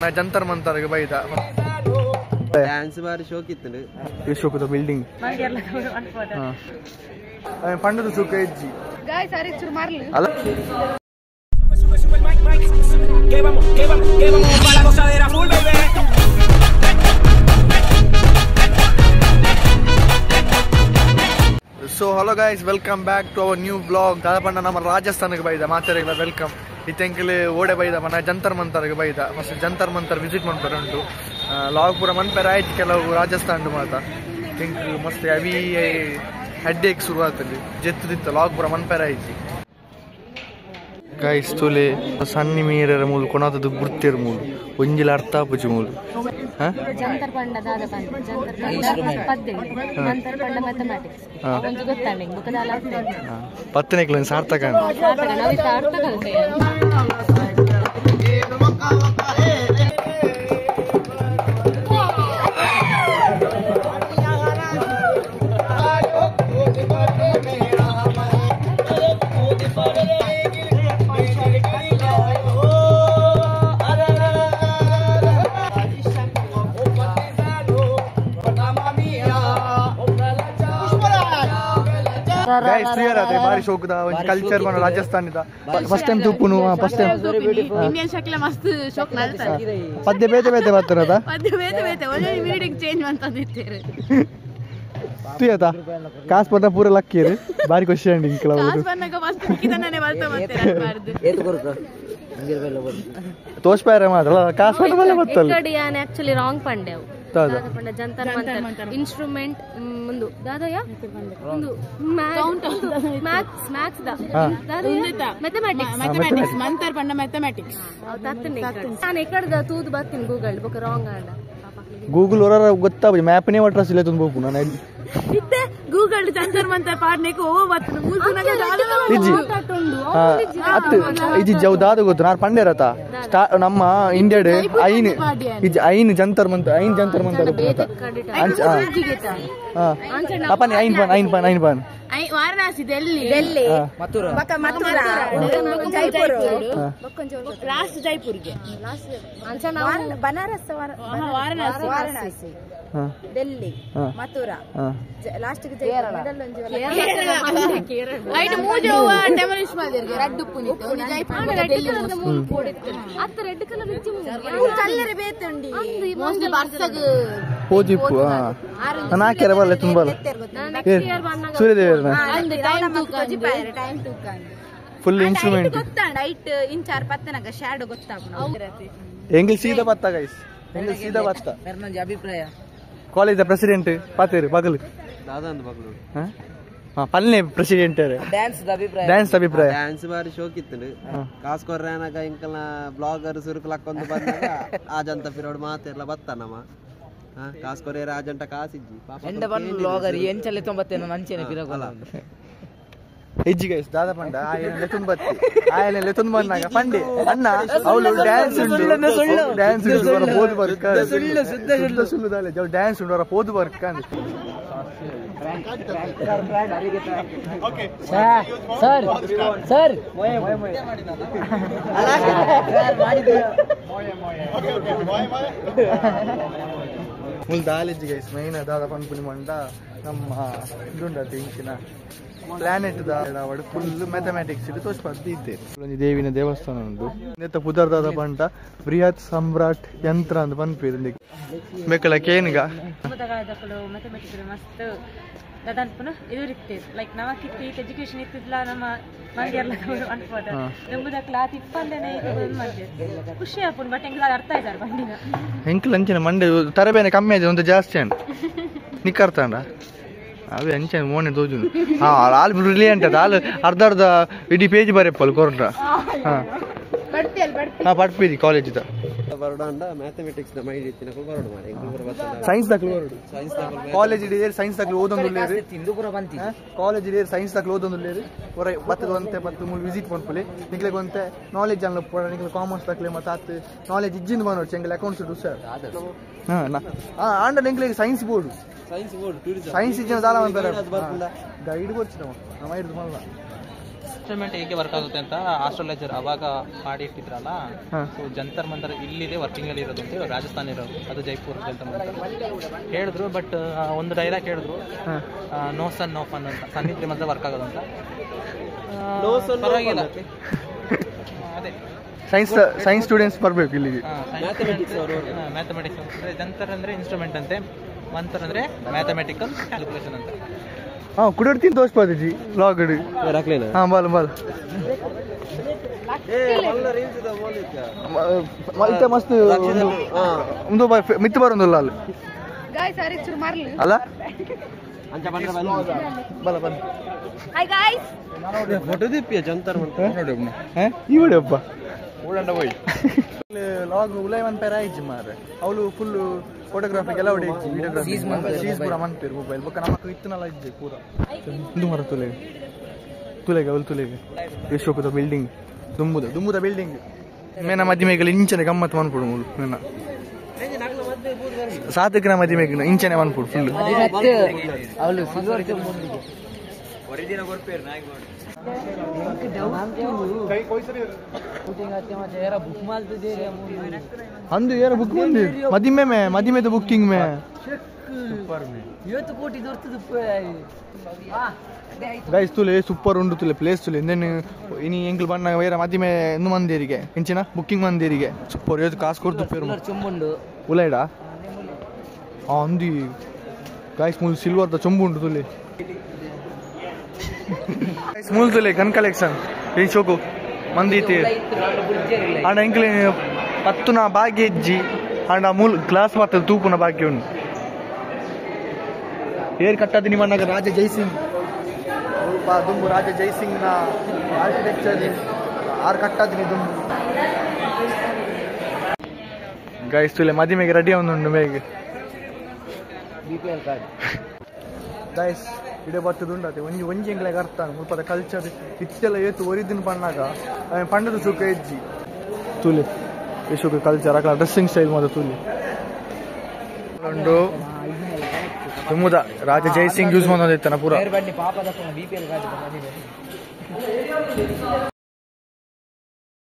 Jantar Mantar बयद dance ಬಾರಿ ಶೋಕ್ ಇತ್ತು ಶೋಕದ building ಪಂಡದ ಸುಖ ಇಜ್ಜಿ ಅಲ್ಲ So hello guys, welcome back to our new vlog. दादा ನಮ್ಮ ರಾಜಸ್ಥಾನಕ್ಕೆ ಬೈದ ಮಾತಾಡಿಲ್ಲ ವೆಲ್ಕಮ್ ಇತ್ತೆಂಕಲೆ ಓಡೆ ಬೈದ ಮನ ಜಂತರ್ ಮಂತರ್ಗೆ ಬೈದ ಫಸ್ಟ್ ಜಂತರ್ ಮಂತರ್ ವಿಸಿಟ್ ಮಾಡ್ತಾರೆ ಉಂಟು ಲಾಗ್ ಪೂರ ಮನ್ಪೇರ ಆಯ್ತು ಕೆಲವು ರಾಜಸ್ಥಾನ ಮಾತ ಥಿಂಕ್ ಮಸ್ತ್ ಹೆವಿ ಹೆಡ್ ಏಕ್ ಶುರು ಆಗ್ತದೆ ಜೆತ್ತದಿತ್ತು ಲಾಗ್ ಪೂರ ಮನ್ಪೇರ ಆಯ್ತು ಗೈಸ್ ತುಲೆ ಸಣ್ಣ ಮೀರರ ಮೂಲ ಕೊಣಾತದು ಗುರ್ತಿರ ಮೂಲ ಒಂಜಿಲ ಅರ್ಥ ಪುಜಿ ಮೂಲ ಜಂತರ್ ಪಂಡ ದಾದ ಪಂಡ ಜಂತರ್ ಪಂಡ ಪದ್ಯಗಳು ಜಂತರ್ ಪಂಡ ಮ್ಯಾಥಮೆಟಿಕ್ಸ್ ಒಂದು ಗೊತ್ತಾನೆ ಬುಕದಾಲ ಪತ್ತನೇ ಕ್ಲಾಸ್ ಸಾರ್ಥಕ ನಾವು ಸಾರ್ಥಕ गाइस क्लियर आते बारी शौक दा कल्चर बन राजस्थान दा फर्स्ट टाइम तूपुनु फर्स्ट टाइम ಇಂಡಿಯನ್ ಶಕ್ಲ ಮಸ್ತ್ ಶೋಕ್ ನಲ್ತಾರೆ ಪದ್ಯ ಬೇತೆ ಬೇತೆ ಬರ್ತಾರದ ಪದ್ಯ ಬೇತೆ ಬೇತೆ ಒಳ್ಳೆ ಮೀಟಿಂಗ್ ಚೇಂಜ್ ಅಂತಂದಿತ್ತಾರೆ ತುಯತಾ ಕಾಸ್ ಪದ ಪೂರ ಲಕ್ಕಿರು ಬಾರಿ ಕ್ವೆಶ್ಚನ್ ಇಂಕಲ ಕಾಸ್ ಬನ್ನಗ ಮಸ್ತ್ ಕಿದನನೆ ಬರ್ತಾ ಮತ್ತೆ ಬಾರ್ದು ಏತು ಕೊರಕ ಹಂಗಿರ ಬೆಲ್ಲ ಬಂದು ತೋಸ್ಪಾರೆ ಮಾತ್ರ ಕಾಸ್ ಪದ ಬಲ್ಲ ಬತ್ತಲ್ಲ ಕಡಿಯಾನೆ ಆಕ್ಚುಲಿ ರಾಂಗ್ ಪಂಡೆವು ದಾದಾ ಪಂಡ ಜಂತರ್ ಮಂತರ್ ಇನ್ಸ್ಟ್ರುಮೆಂಟ್ ಮುಂದು ದಾದಯ ಮುಂದು ಮ್ಯಾಥ್ಸ್ ದಾದಯ ಮ್ಯಾಥಮೆಟಿಕ್ಸ್ ಮಂತರ್ ಪಂಡ ಮ್ಯಾಥಮೆಟಿಕ್ಸ್ ತತ್ತನೆ ನಾನು ಎಕಡದ ತೂದು ಬರ್ತೀನಿ ಗೂಗಲ್ ಬೊಕ ರಾಂಗ್ ಆಂಡ ಗೂಗಲ್ ಹೊರ ಗೊತ್ತಾ ಮ್ಯಾಪ್ನೇ ಅಡ್ರೆಸ್ ಇಲ್ಲ ತುಂಬ ಬೋಕು ನಾನು ಇತ್ತೆ ಗೂಗಲ್ ಜಂತರ್ ಮಂತರ್ ಪಾಡ್ನೆಕು ಓ ಬತ್ತು ಮೂಸುನಗ ಇಜ್ಜಿ ಅತ್ತು ಇಜ್ಜಿ ಜೌದಾದ ಗೊತ್ತು ನಾನು ಪಂಡೇರತ ನಮ್ಮ ಇಂಡಿಯಾಡ್ ಐನ್ ಇಜ್ಜಿ ಐನ್ ಜಂತರ್ ಮಂತರ್ ಐನ್ ಜಂತರ್ ಮಂತರ್ ಅಪ್ಪನಿ ಐನ್ ಪಾನ್ ವಾರಣಾಸಿ ದಿಲ್ಲಿ ಮಥುರಾ ಜೈಪುರ ಲಾಸ್ಟ್ ಜೈಪುರ್ಗೆ ಬನಾರಸ್ ವಾರಣಾಸಿ ದಿಲ್ಲಿ ಮಥುರಾ ಲಾಸ್ಟ್ ನಾಕ್ಯಾರ ಬಲ್ಲ ತುಂಬ ಸೂರ್ಯದೇವ ಫುಲ್ ಇನ್ಸ್ಟ್ರೂಮೆಂಟ್ ಎಂಗಿಲ್ ಸೀದಾ ಬತ್ತ ಗೈಸ್ ಎಂಗಿಲ್ ಸೀದಾ ಬತ್ತ ಅಭಿಪ್ರಾಯ ಕಾಲೇಜ್ ಪ್ರೆಸಿಡೆಂಟ್ ಪಾತೇರು ಬಗಲು ದಾದಾ ಅಂತ ಬಗ್ಲು ಪಲ್ಲೆ ಪ್ರೆಸಿಡೆಂಟ್ ಡ್ಯಾನ್ಸ್ ಅಭಿಪ್ರಾಯ ಡ್ಯಾನ್ಸ್ ಬಾರಿ ಶೋಕ್ ಇತ್ತು ಕಾಸ್ ಕೊರ್ರಾನಾಗ ಇಂಕಲ್ನ ಬ್ಲಾಗರ್ ಸುರುಕಲಕ್ಕೊಂದು ಬಂದಾಗ ಆಜಂತ ಪಿರೋಡ್ ಮಾತೆಲ್ಲ ಬತ್ತಾನಮ್ಮ ಕಾಸ್ ಕೊರೆ ರಾಜಂಟ ಕಾಸಿಜ್ಜಿ ಎಂಡ ಬಂದು ಬ್ಲಾಗರ್ ಎಂಚಲೆ 90 ನಂಚೆನೆ ಪಿರಗೋಲ ಹೆಜ್ಜಿ ಗೈಸ್ ದಾದಾ ಪಂಡ ಆಯನೆಲ್ಲ ತುಂಬತ್ತಿ ಆಯನೆಲ್ಲ ತುಂಬನ್ನಾಗ ಪಂಡೆ ಅಣ್ಣ ಅವಳು ಡ್ಯಾನ್ಸ್ ಉಂಟು ಪೋದು ಬರ್ಕ ಸುಳ್ಳು ದಾಲೆ ಡ್ಯಾನ್ಸ್ ಉಂಟು ಅವರ ಪೋದು ಬರ್ಕ ಸರ್ ಸರ್ ಮುಲ್ ದಾಲೆಜ್ಜಿ ಗೈಸ್ ಮೈನ್ ದಾದ ಪಂಪುನಿ ಮಂಡ ನಮ್ಮ ಇದುಂಡತಿ ಇಂಚಿನ ಪ್ಲಾನೆಟ್ ದಾವಡ್ ಫುಲ್ ಮ್ಯಾಥಮೆಟಿಕ್ಸ್ ಇದು ತೋರಿಸ್ಬಾರ್ದು ಇದ್ದೆ ದೇವಿನ ದೇವಸ್ಥಾನ ಉಂಟು ನೆತ್ತ ಪುದರ್ದಾದ ಪಂಡ ಬೃಹತ್ ಸಮ್ರಾಟ್ ಯಂತ್ರ ಅಂತ ಪನ್ಪೇರು ಬೇಕಲ್ಲ ಕೇನ್ಗ ಮಸ್ತ್ ದಾದಾನ್ ಪುನಃ ಇದು ಇರ್ತೇವೆ ಲೈಕ್ ನಮಕಿತ್ತು ಎಜುಕೇಶನ್ ಇತ್ತಿದ್ಲ ನಮ್ಮ ಮಂದಿಯರ್ಲ ಅನ್ಪೋದ ನಮ್ಮದ ಕ್ಲಾತ್ ಇಪ್ಪಂದೇನೆ ಮಾಡ್ತೇವೆ ಖುಷಿ ಆಪುನ್ ಬಟ್ ಹೆಂಗ್ ಅರ್ಥ ಆಯ್ತಾರ ಬಂಡಿನ ಹೆಂಕ್ಲ ಅಂಚಿನ ಮಂಡೆ ತರಬೇನೆ ಕಮ್ಮಿ ಆಯ್ತು ಒಂದು ಜಾಸ್ತಿ ಅಣ್ಣ ನಿಕ್ಕರ್ತಾಂಡ ಅವೇ ಅಂಚೆ ಮೋನೆ ತೋಜು ಹಾಲು ಬ್ರಿಲಿಯಂಟ್ ಅದು ಹಾಲು ಅರ್ಧ ಇಡೀ ಪೇಜ್ ಬರೆಯಪ್ಪಲ್ಲ ಕೊರ್ರ ಪಡ್ಪೇದಿ ಕಾಲೇಜ್ ಬರೋಡ ಮ್ಯಾಥಮೆಟಿಕ್ಸ್ ಮೈಂಡ್ ಇತ್ತಿನ ಬರೋಡು ಮಾಡಿ ಸೈನ್ಸ್ ದಾಖಲು ಬರೋಡು ಕಾಲೇಜ್ ಇಡೀ ಸೈನ್ಸ್ ದಾಖಲು ಓದೊಂದು ಕಾಲೇಜ್ ಇಡೀ ಸೈನ್ಸ್ ದಾಖಲು ಓದೊಂದು ಹೊರ ಬತ್ತದ ಒಂತೆ ಬತ್ತು ಮೂಲ ವಿಸಿಟ್ ಮಾಡ್ಕೊಳ್ಳಿ ನಿಕ್ಲಿಗೆ ಒಂತೆ ನಾಲೆಜ್ ಅನ್ನ ಪಡ ನಿಕ್ಲಿ ಕಾಮರ್ಸ್ ದಾಖಲೆ ಮತ್ತೆ ಆತು ನಾಲೆಜ್ ಇಜ್ಜಿಂದ ಬಂದೋಡು ಚೆಂಗಲ್ ಅಕೌಂಟ್ಸ್ ಇಡು ಸರ್ ಆಂಡ ನಿಕ್ಲಿಗೆ ಸೈನ್ಸ್ ಬೋರ್ಡು ಸೈನ್ಸ್ ಇಜ್ಜಿನ ದಾಲ ಅಂತಾರೆ ಗೈಡ್ ಕೊಡ್ಚಿನವ ನಮ್ಮ ಹಿಡಿದು ಮಲ್ಲ ಇನ್ಸ್ಟ್ರೂಮೆಂಟ್ ಹೇಗೆ ವರ್ಕ್ ಆಗುತ್ತೆ ಅಂತ ಆಸ್ಟ್ರಾಲಜರ್ ಅವಾಗ ಮಾಡಿ ಇಟ್ಟಿದ್ರಲ್ಲ. ಸೊ ಜಂತರ್ ಮಂತರ್ ಇಲ್ಲಿದೆ ವರ್ಕಿಂಗ್ ಅಲ್ಲಿ ಇರೋದು ಅಂತ ರಾಜಸ್ಥಾನ ಇರೋದು, ಅದು ಜೈಪುರ್ ಜಂತರ್ ಮಂತರ್ ಹೇಳಿದ್ರು. ಬಟ್ ಒಂದು ಡೈಲಾಗ್ ಹೇಳಿದ್ರು, ನೋ ಸನ್ ನೋ ಫನ್ ಅಂತ, ಸನ್ ಇದ್ರೆ ಮಾತ್ರ ವರ್ಕ್ ಆಗೋದು ಅಂತ. ಪರವಾಗಿಲ್ಲ, ಅದೇ ಸೈನ್ಸ್ ಸ್ಟೂಡೆಂಟ್ಸ್ ಬರ್ಬೇಕು ಇಲ್ಲಿಗೆ. ಮ್ಯಾಥಮೆಟಿಕ್ಸ್ ಅಂದ್ರೆ ಜಂತರ್ ಅಂದ್ರೆ ಇನ್ಸ್ಟ್ರೂಮೆಂಟ್ ಅಂತೆ, ಮಂತರ್ ಅಂದ್ರೆ ಮ್ಯಾಥಮೆಟಿಕಲ್ ಕ್ಯಾಲ್ಕುಲೇಷನ್ ಅಂತ. ಕುಡಿರ್ತೀನಿ ತೋರಿಸ್ಬೋದಜ್ಜಿ ಬ್ಲಾಗ್ ಬಾಲ್ ಬಾಲ್ ಮಸ್ತ್ ಒಂದು ಮಿತ್ತು ಬರೋದಿಲ್ಲ ಅಲ್ಲಿ ಅಲ್ಲ ಬಲ ಬನ್ನಿ ಫೋಟೋ ದಿಪ್ಪಿಯ ಜಂತರ್ ಈ ವಿಡಿಯೋ ಒಬ್ಬ ಲಾಗ್ ಉಲೈ ಮನ್ಪೇರ ಆಯ್ತು ಮಾರೆ ಅವಳು ಫುಲ್ ಫೋಟೋಗ್ರಾಫಿಗೆ ಎಲ್ಲ ಹೊಡೆಯಿಜ್ಜಿ ವಿಡಿಯೋಗ್ರಾಫಿ ಸೀಸ್ ಪೂರ ಮನ್ಪೇರು ಮೊಬೈಲ್ ಬೊಕ್ಕ ನಮಕ್ ಇತ್ತನಲ್ಲ ಇಜ್ಜೆ ಪೂರ ಇಂದು ಮರ ತುಲೆಗೆ ಅವಳು ತುಲೆಗೆ ಯಶೋಕದ ಬಿಲ್ಡಿಂಗ್ ದುಂಬುದ ಬಿಲ್ಡಿಂಗ್ ಮೇನ ಮಧ್ಯಮೆಗಳು ಇಂಚನೆ ಗಮ್ಮತ್ತು ಮನ್ಪುಡು ಮೂಲು ಮೇನ ಸಾತಕ್ಕಿನ ಮಧ್ಯಮೆಗಿನ ಇಂಚನೆ ಮನ್ಪುಡು ಫುಲ್ ಅವಳು ಅಂದು ಏರ ಬುಕ್ ಬಂದಿ ಮದಿಮೆ ಬುಕ್ಕಿಂಗ್ ಮೇ ಗೈಸ್ ತುಲೆ ಸೂಪರ್ ಉಂಡು ತುಲೆ ಪ್ಲೇಸ್ ತುಲೆ ಇಂದೇನು ಇನಿ ಎಂಕ್ಲು ಬಣ್ಣ ಬೇರೆ ಮದಿಮೆ ಇನ್ನು ಮಂದಿರಿಗೆ ಇಂಚಿನ ಬುಕ್ಕಿಂಗ್ ಮಂದಿರಿಗೆ ಸೂಪರ್ ಇವತ್ತು ಕಾಸು ಕೊಡ್ತು ಪೇರು ಚೊಂಬುಂಡು ಉಲೈಡಾ ಅಂದಿ ಗೈಸ್ ಮೂಲ್ ಸಿಲ್ವರ್ದ ಚೊಂಬು ಉಂಟು ತುಲೆ ಮೂಲ್ ತುಲೆ ಗನ್ ಕಲೆಕ್ಷನ್ ಈ ಶೋಕು ಮಂದಿ ಆಂಡ ಎಂಕ್ಲೆ ಪತ್ತುನ ಭಾಗ್ಯ ಇಜ್ಜಿ ಆಂಡ ಮೂಲ್ ಗ್ಲಾಸ್ ಮಾತ್ರ ತೂಪುನ ಭಾಗ್ಯ ಉಂಡು ಏರ್ ಕಟ್ಟದ ನಿಮ್ಮನ್ನಾಗ ರಾಜ ಜೈಸಿಂಗ್ ದುಂಬು ರಾಜ ಜೈಸಿಂಗ್ ನ ಆರ್ಕಿಟೆಕ್ಚರ್ ಆರ್ ಕಟ್ಟದ್ನಿ ದುಂಬು ಗೈಸ್ ತುಲೆ ಮದಿಮೆಗೆ ರೆಡಿ ಅವನುಂಡು ಮೇಗೆ BPL ಕಾರ್ಡ್ ಗೈಸ್ ಇಡೇ ಬರ್ತದ ಉಂಡತೆ ಒಂಜಿ ಎಂಗ್ಲೆಗೆ ಅರ್ಥ ಮುಲ್ಪದ ಕಲ್ಚರ್ ಇತ್ತೆಲ್ಲ ಏತು ಒರಿದಿನ ಪಣ್ಣಾಗ ಪಂಡದ ಸುಖ ಇಜ್ಜಿ ತುಲೆ ಯಶೋಕ ಕಲ್ಚರ್ ಅಕಲ ಡ್ರೆಸ್ಸಿಂಗ್ ಸ್ಟೈಲ್ ಮಾತ್ರ ತುಲೆ ಉಂಡು ತುಮುದ ರಾಜ ಜೈಸಿಂಗ್ ಯೂಸ್ ಮಾಡೋದಿತ್ತನ ಪೂರ ಬನ್ನಿ ಪಾಪದ BPL ಕಾರ್ಡ್